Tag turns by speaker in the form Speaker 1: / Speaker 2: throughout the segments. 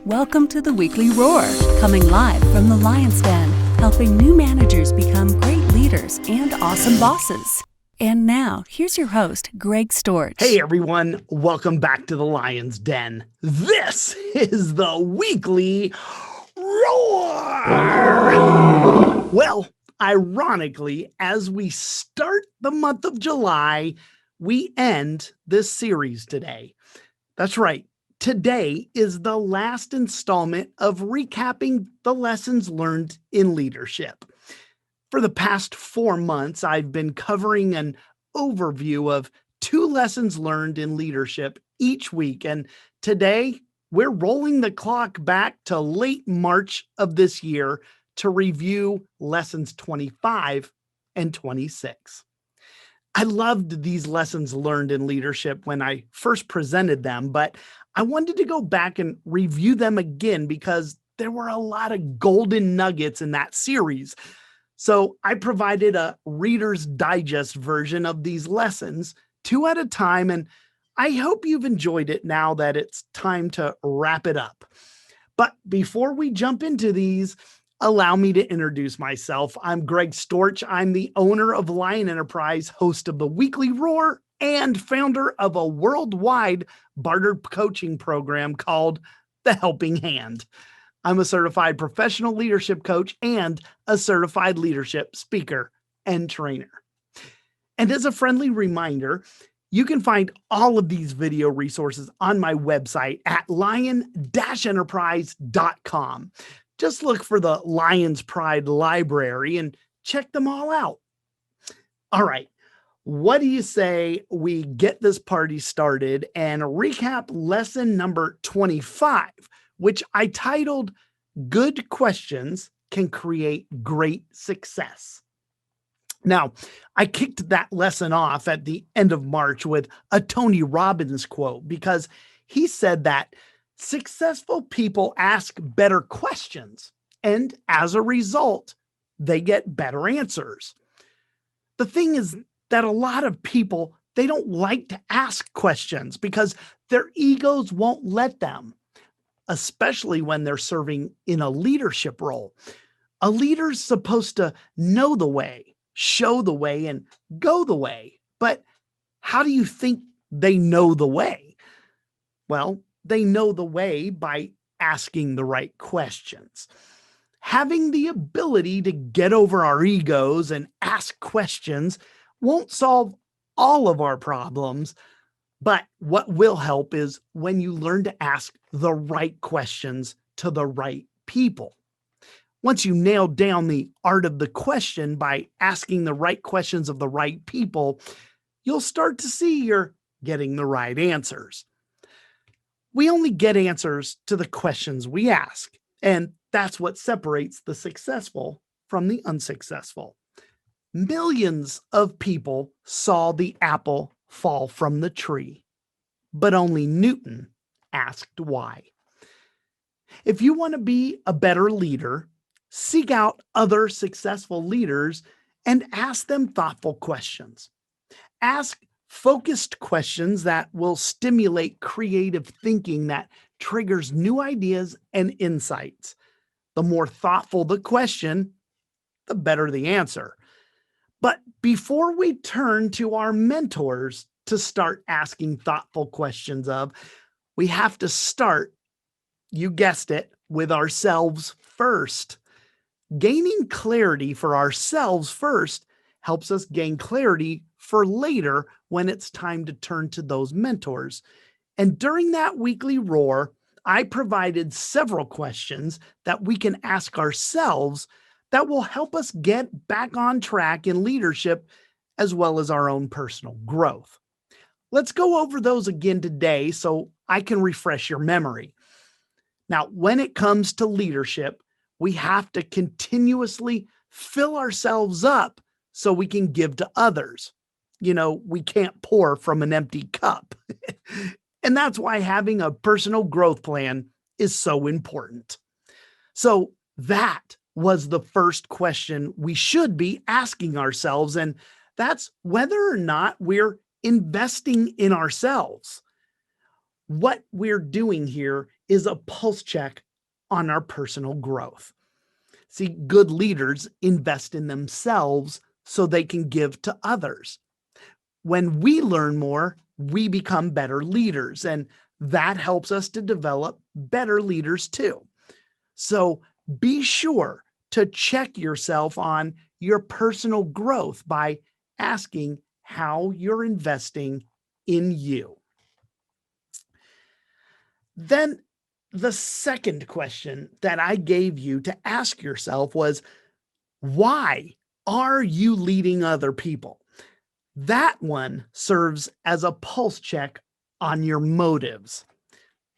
Speaker 1: Welcome to the Weekly Roar, coming live from the Lion's Den, helping new managers become great leaders and awesome bosses. And now, here's your host, Greg Storch.
Speaker 2: Hey everyone, welcome back to the Lion's Den. This is the Weekly Roar! Well, ironically, as we start the month of July, we end this series today. That's right. Today is the last installment of recapping the lessons learned in leadership. For the past 4 months, I've been covering an overview of 2 lessons learned in leadership each week. And today, we're rolling the clock back to late March of this year to review lessons 25 and 26. I loved these lessons learned in leadership when I first presented them, but I wanted to go back and review them again because there were a lot of golden nuggets in that series. So I provided a Reader's Digest version of these lessons, 2 at a time, and I hope you've enjoyed it now that it's time to wrap it up. But before we jump into these, allow me to introduce myself. I'm Greg Storch. I'm the owner of Lion Enterprise, host of the Weekly Roar, and founder of a worldwide barter coaching program called The Helping Hand. I'm a certified professional leadership coach and a certified leadership speaker and trainer. And as a friendly reminder, you can find all of these video resources on my website at lion-enterprise.com. Just look for the Lion's Pride Library and check them all out. All right. What do you say we get this party started and recap lesson number 25, which I titled Good Questions Can Create Great Success. Now, I kicked that lesson off at the end of March with a Tony Robbins quote because he said that successful people ask better questions, and as a result, they get better answers. The thing is that a lot of people, they don't like to ask questions because their egos won't let them, especially when they're serving in a leadership role. A leader's supposed to know the way, show the way, and go the way. But how do you think they know the way? Well, they know the way by asking the right questions. Having the ability to get over our egos and ask questions won't solve all of our problems, but what will help is when you learn to ask the right questions to the right people. Once you nail down the art of the question by asking the right questions of the right people, you'll start to see you're getting the right answers. We only get answers to the questions we ask, and that's what separates the successful from the unsuccessful. Millions of people saw the apple fall from the tree, but only Newton asked why. If you want to be a better leader, seek out other successful leaders and ask them thoughtful questions. Ask focused questions that will stimulate creative thinking that triggers new ideas and insights. The more thoughtful the question, the better the answer. But before we turn to our mentors to start asking thoughtful questions of, we have to start, you guessed it, with ourselves first. Gaining clarity for ourselves first helps us gain clarity for later when it's time to turn to those mentors. And during that weekly roar, I provided several questions that we can ask ourselves that will help us get back on track in leadership as well as our own personal growth. Let's go over those again today so I can refresh your memory. Now, when it comes to leadership, we have to continuously fill ourselves up so we can give to others. You know, we can't pour from an empty cup. And that's why having a personal growth plan is so important. So that was the first question we should be asking ourselves, and that's whether or not we're investing in ourselves. What we're doing here is a pulse check on our personal growth. See, good leaders invest in themselves so they can give to others. When we learn more, we become better leaders, and that helps us to develop better leaders too. So be sure to check yourself on your personal growth by asking how you're investing in you. Then the second question that I gave you to ask yourself was, why are you leading other people? That one serves as a pulse check on your motives.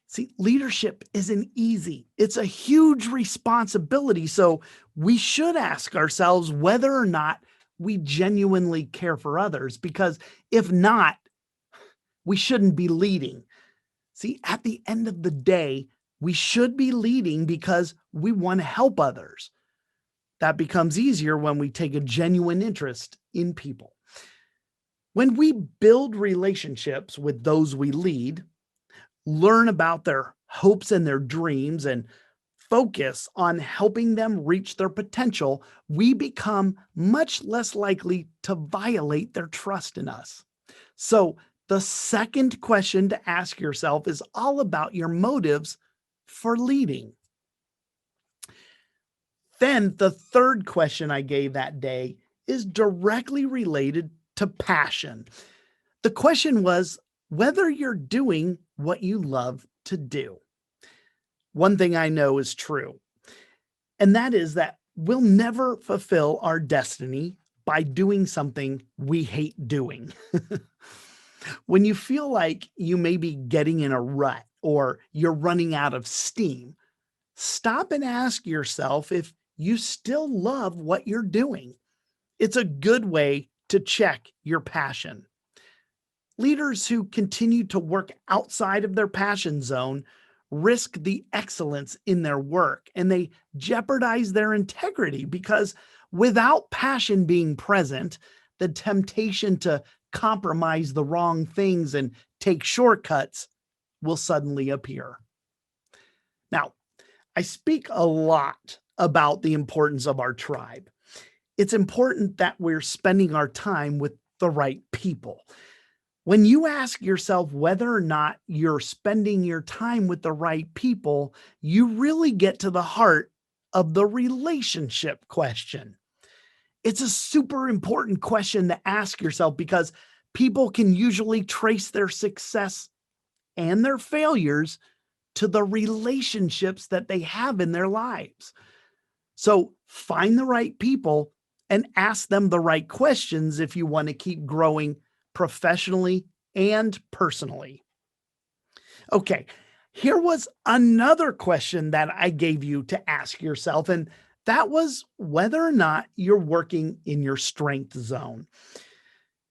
Speaker 2: See, leadership isn't easy. It's a huge responsibility. So we should ask ourselves whether or not we genuinely care for others, because if not, we shouldn't be leading. See, at the end of the day, we should be leading because we want to help others. That becomes easier when we take a genuine interest in people. When we build relationships with those we lead, learn about their hopes and their dreams, and focus on helping them reach their potential, we become much less likely to violate their trust in us. So, the second question to ask yourself is all about your motives for leading. Then, the third question I gave that day is directly related to passion. The question was whether you're doing what you love to do. One thing I know is true, and that is that we'll never fulfill our destiny by doing something we hate doing. When you feel like you may be getting in a rut or you're running out of steam, stop and ask yourself if you still love what you're doing. It's a good way to check your passion. Leaders who continue to work outside of their passion zone risk the excellence in their work, and they jeopardize their integrity, because without passion being present, the temptation to compromise the wrong things and take shortcuts will suddenly appear. Now, I speak a lot about the importance of our tribe. It's important that we're spending our time with the right people. When you ask yourself whether or not you're spending your time with the right people, you really get to the heart of the relationship question. It's a super important question to ask yourself, because people can usually trace their success and their failures to the relationships that they have in their lives. So find the right people and ask them the right questions if you want to keep growing professionally and personally. Okay, here was another question that I gave you to ask yourself, and that was whether or not you're working in your strength zone.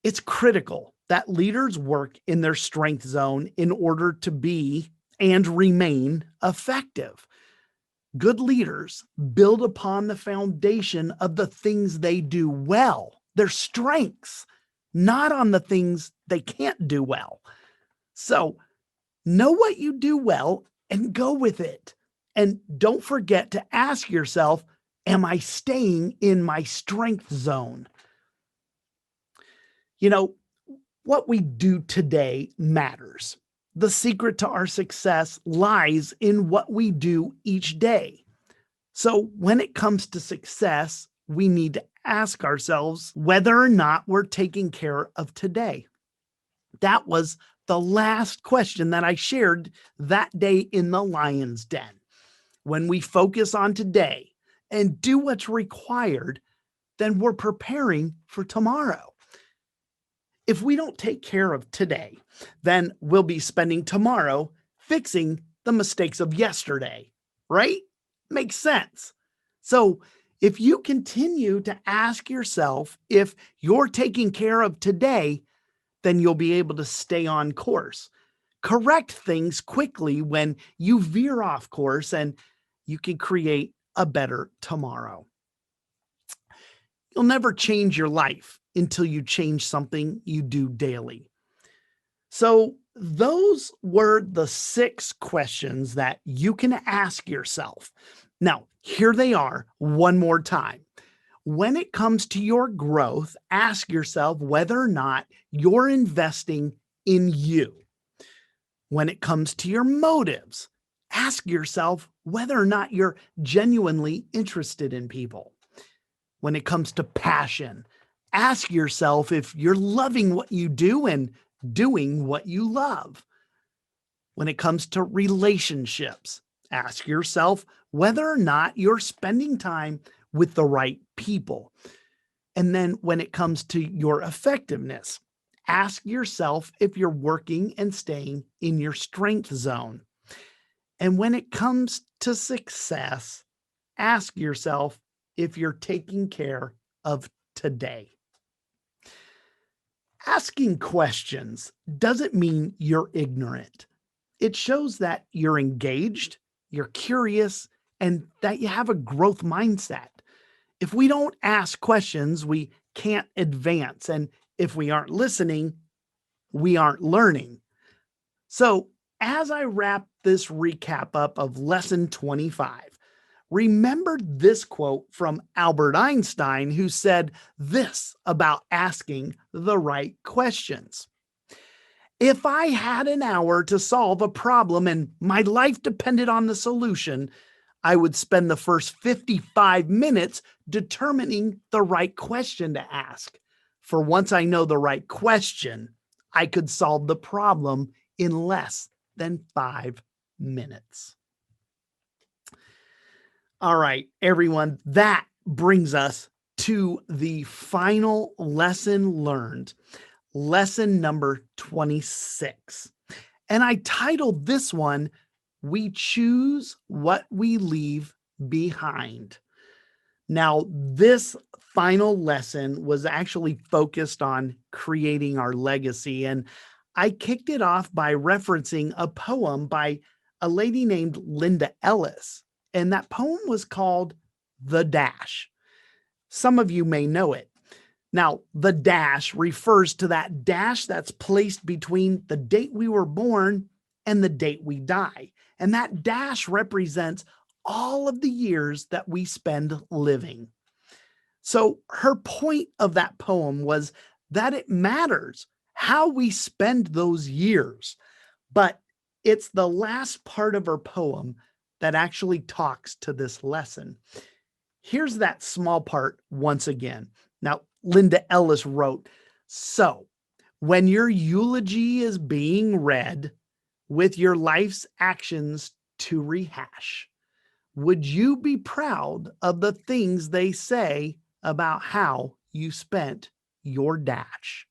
Speaker 2: It's critical that leaders work in their strength zone in order to be and remain effective. Good leaders build upon the foundation of the things they do well, their strengths, not on the things they can't do well. So, know what you do well and go with it. And don't forget to ask yourself, am I staying in my strength zone? You know, what we do today matters. The secret to our success lies in what we do each day. So when it comes to success, we need to ask ourselves whether or not we're taking care of today. That was the last question that I shared that day in the lion's den. When we focus on today and do what's required, then we're preparing for tomorrow. If we don't take care of today, then we'll be spending tomorrow fixing the mistakes of yesterday, right? Makes sense. So if you continue to ask yourself if you're taking care of today, then you'll be able to stay on course. Correct things quickly when you veer off course, and you can create a better tomorrow. You'll never change your life until you change something you do daily. So Those were the 6 questions that you can ask yourself. Now, here they are one more time. When it comes to your growth, ask yourself whether or not you're investing in you. When it comes to your motives, ask yourself whether or not you're genuinely interested in people. When it comes to passion, ask yourself if you're loving what you do and doing what you love. When it comes to relationships, ask yourself whether or not you're spending time with the right people. And then when it comes to your effectiveness, ask yourself if you're working and staying in your strength zone. And when it comes to success, ask yourself if you're taking care of today. Asking questions doesn't mean you're ignorant. It shows that you're engaged, you're curious, and that you have a growth mindset. If we don't ask questions, we can't advance. And if we aren't listening, we aren't learning. So, as I wrap this recap up of lesson 25, remember this quote from Albert Einstein, who said this about asking the right questions. If I had an hour to solve a problem and my life depended on the solution, I would spend the first 55 minutes determining the right question to ask. For once I know the right question, I could solve the problem in less than 5 minutes. All right, everyone, that brings us to the final lesson learned, lesson number 26. And I titled this one, We Choose What We Leave Behind. Now, this final lesson was actually focused on creating our legacy. And I kicked it off by referencing a poem by a lady named Linda Ellis. And that poem was called The Dash. Some of you may know it. Now, the dash refers to that dash that's placed between the date we were born and the date we die. And that dash represents all of the years that we spend living. So her point of that poem was that it matters how we spend those years. But it's the last part of her poem that actually talks to this lesson. Here's that small part once again. Now, Linda Ellis wrote, so when your eulogy is being read with your life's actions to rehash, would you be proud of the things they say about how you spent your dash?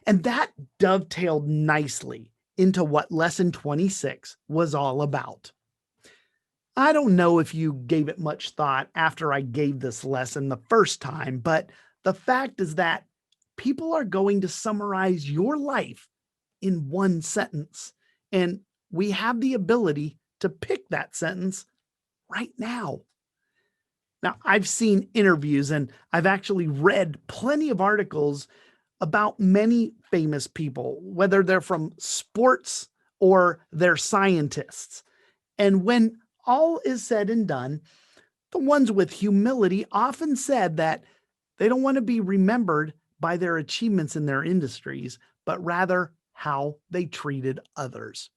Speaker 2: And that dovetailed nicely into what lesson 26 was all about. I don't know if you gave it much thought after I gave this lesson the first time, but the fact is that people are going to summarize your life in one sentence, and we have the ability to pick that sentence right now. Now, I've seen interviews and I've actually read plenty of articles about many famous people, whether they're from sports or they're scientists. And when all is said and done, the ones with humility often said that they don't want to be remembered by their achievements in their industries, but rather how they treated others.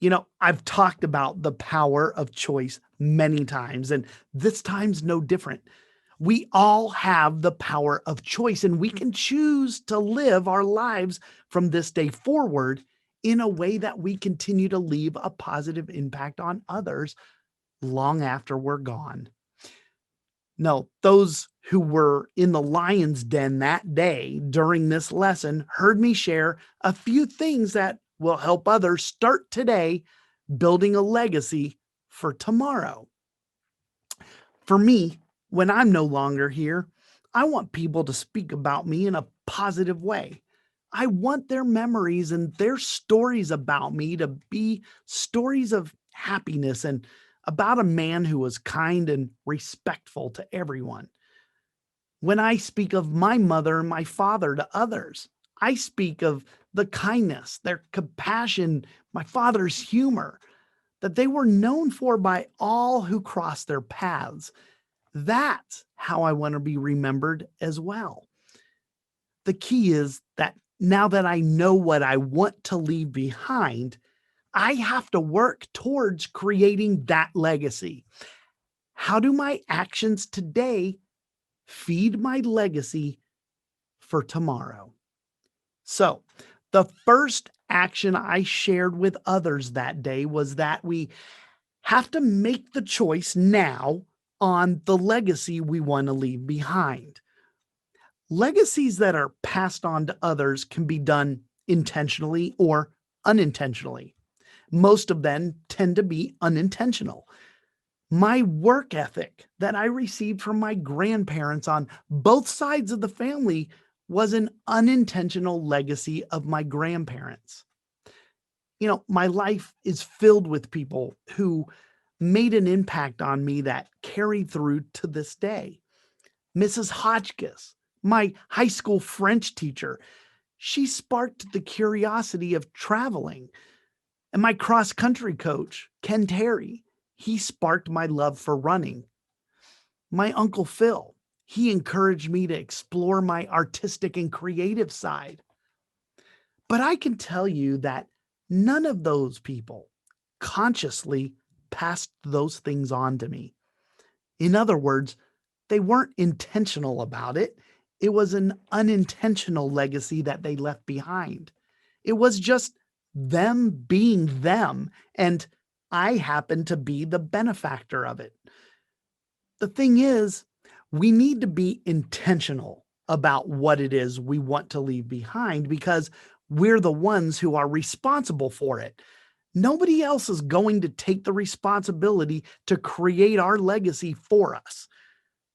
Speaker 2: You know, I've talked about the power of choice many times, and this time's no different. We all have the power of choice, and we can choose to live our lives from this day forward in a way that we continue to leave a positive impact on others long after we're gone. No, those who were in the lion's den that day during this lesson heard me share a few things that will help others start today building a legacy for tomorrow. For me, when I'm no longer here, I want people to speak about me in a positive way. I want their memories and their stories about me to be stories of happiness and about a man who was kind and respectful to everyone. When I speak of my mother and my father to others, I speak of the kindness, their compassion, my father's humor that they were known for by all who crossed their paths. That's how I want to be remembered as well. The key is that now that I know what I want to leave behind, I have to work towards creating that legacy. How do my actions today feed my legacy for tomorrow? So, the first action I shared with others that day was that we have to make the choice now on the legacy we want to leave behind. Legacies that are passed on to others can be done intentionally or unintentionally. Most of them tend to be unintentional. My work ethic that I received from my grandparents on both sides of the family was an unintentional legacy of my grandparents. My life is filled with people who made an impact on me that carried through to this day. Mrs. Hotchkiss, my high school French teacher, she sparked the curiosity of traveling. And my cross country coach, Ken Terry, he sparked my love for running. My Uncle Phil, he encouraged me to explore my artistic and creative side. But I can tell you that none of those people consciously passed those things on to me. In other words, they weren't intentional about it. It was an unintentional legacy that they left behind. It was just them being them, and I happened to be the benefactor of it. The thing is, we need to be intentional about what it is we want to leave behind because we're the ones who are responsible for it. Nobody else is going to take the responsibility to create our legacy for us.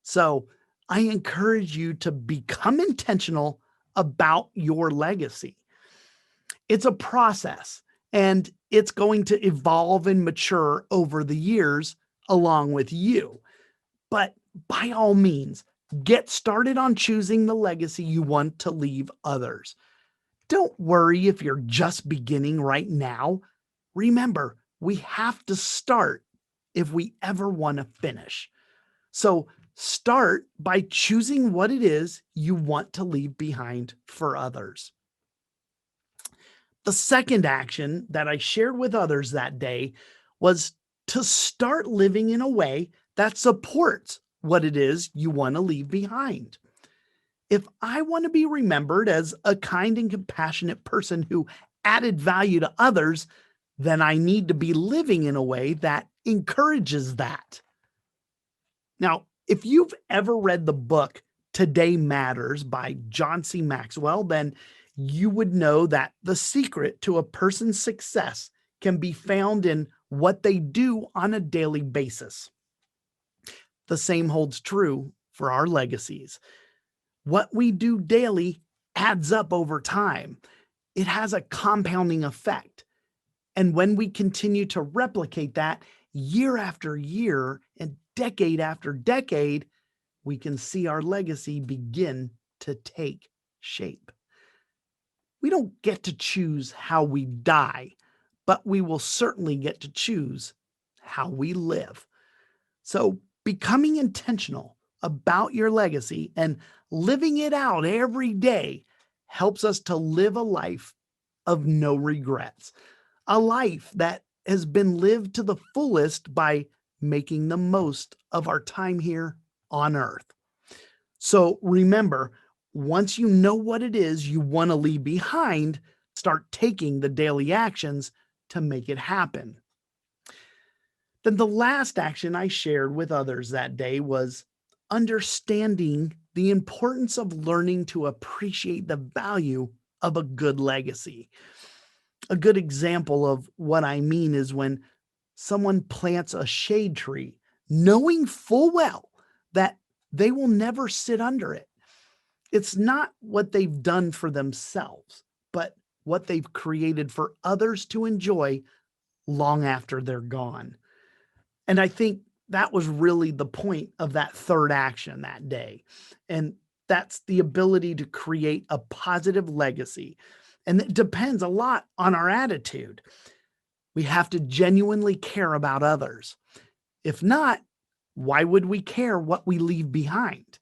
Speaker 2: So I encourage you to become intentional about your legacy. It's a process and it's going to evolve and mature over the years along with you. But by all means, get started on choosing the legacy you want to leave others. Don't worry if you're just beginning right now. Remember, we have to start if we ever want to finish. So start by choosing what it is you want to leave behind for others. The second action that I shared with others that day was to start living in a way that supports what it is you want to leave behind. If I want to be remembered as a kind and compassionate person who added value to others, then I need to be living in a way that encourages that. Now, if you've ever read the book Today Matters by John C. Maxwell, then you would know that the secret to a person's success can be found in what they do on a daily basis. The same holds true for our legacies. What we do daily adds up over time. It has a compounding effect. And when we continue to replicate that year after year and decade after decade, we can see our legacy begin to take shape. We don't get to choose how we die, but we will certainly get to choose how we live. So becoming intentional about your legacy and living it out every day helps us to live a life of no regrets, a life that has been lived to the fullest by making the most of our time here on earth. So remember, once you know what it is you want to leave behind, start taking the daily actions to make it happen. Then the last action I shared with others that day was understanding the importance of learning to appreciate the value of a good legacy. A good example of what I mean is when someone plants a shade tree, knowing full well that they will never sit under it. It's not what they've done for themselves, but what they've created for others to enjoy long after they're gone. And I think that was really the point of that third action that day. And That's the ability to create a positive legacy. And it depends a lot on our attitude. We have to genuinely care about others. If not, why would we care what we leave behind?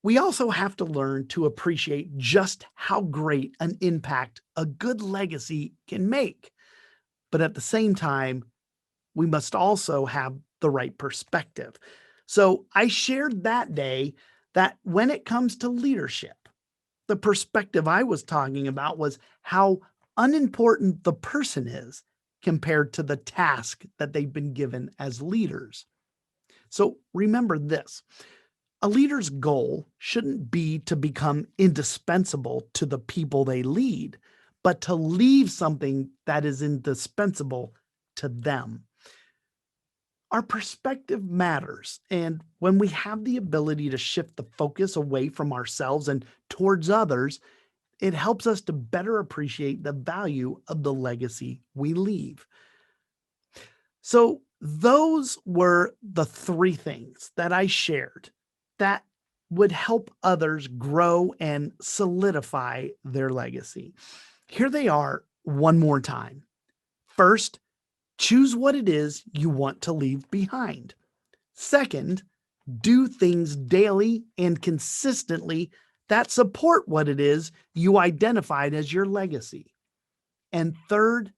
Speaker 2: We also have to learn to appreciate just how great an impact a good legacy can make. But at the same time, we must also have the right perspective. So I shared that day that when it comes to leadership, the perspective I was talking about was how unimportant the person is compared to the task that they've been given as leaders. So remember this. A leader's goal shouldn't be to become indispensable to the people they lead, but to leave something that is indispensable to them. Our perspective matters, and when we have the ability to shift the focus away from ourselves and towards others, it helps us to better appreciate the value of the legacy we leave. So, those were the three things that I shared that would help others grow and solidify their legacy. Here they are one more time. First, choose what it is you want to leave behind. Second, do things daily and consistently that support what it is you identified as your legacy. And third,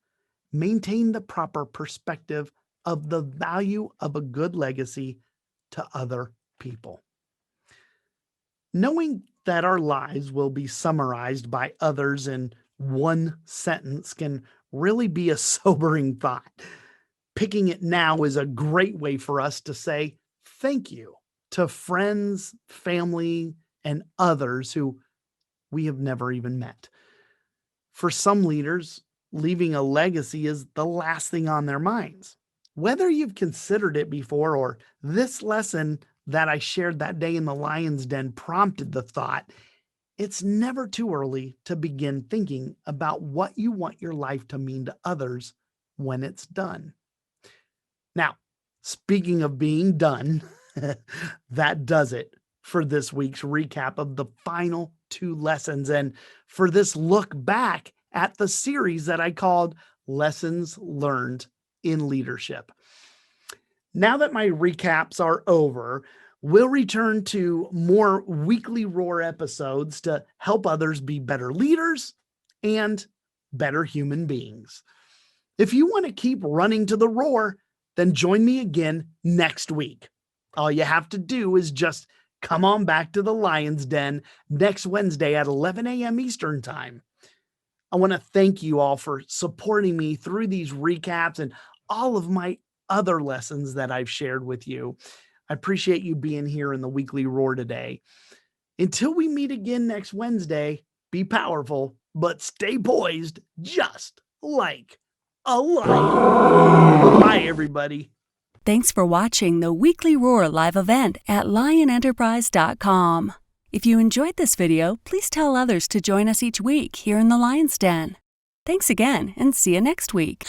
Speaker 2: maintain the proper perspective of the value of a good legacy to other people. Knowing that our lives will be summarized by others in one sentence can really be a sobering thought. Picking it now is a great way for us to say thank you to friends, family, and others who we have never even met. For some leaders, leaving a legacy is the last thing on their minds. Whether you've considered it before or this lesson that I shared that day in the Lion's Den prompted the thought, it's never too early to begin thinking about what you want your life to mean to others when it's done. Now, speaking of being done, that does it for this week's recap of the final two lessons and for this look back at the series that I called Lessons Learned in Leadership. Now that my recaps are over, we'll return to more weekly Roar episodes to help others be better leaders and better human beings. If you want to keep running to the Roar, then join me again next week. All you have to do is just come on back to the Lion's Den next Wednesday at 11 a.m. Eastern Time. I want to thank you all for supporting me through these recaps and all of my other lessons that I've shared with you. I appreciate you being here in the weekly Roar today. Until we meet again next Wednesday, be powerful, but stay poised just like a lion. Bye, everybody.
Speaker 1: Thanks for watching the Weekly Roar live event at lionenterprise.com. If you enjoyed this video, please tell others to join us each week here in the Lion's Den. Thanks again, and see you next week.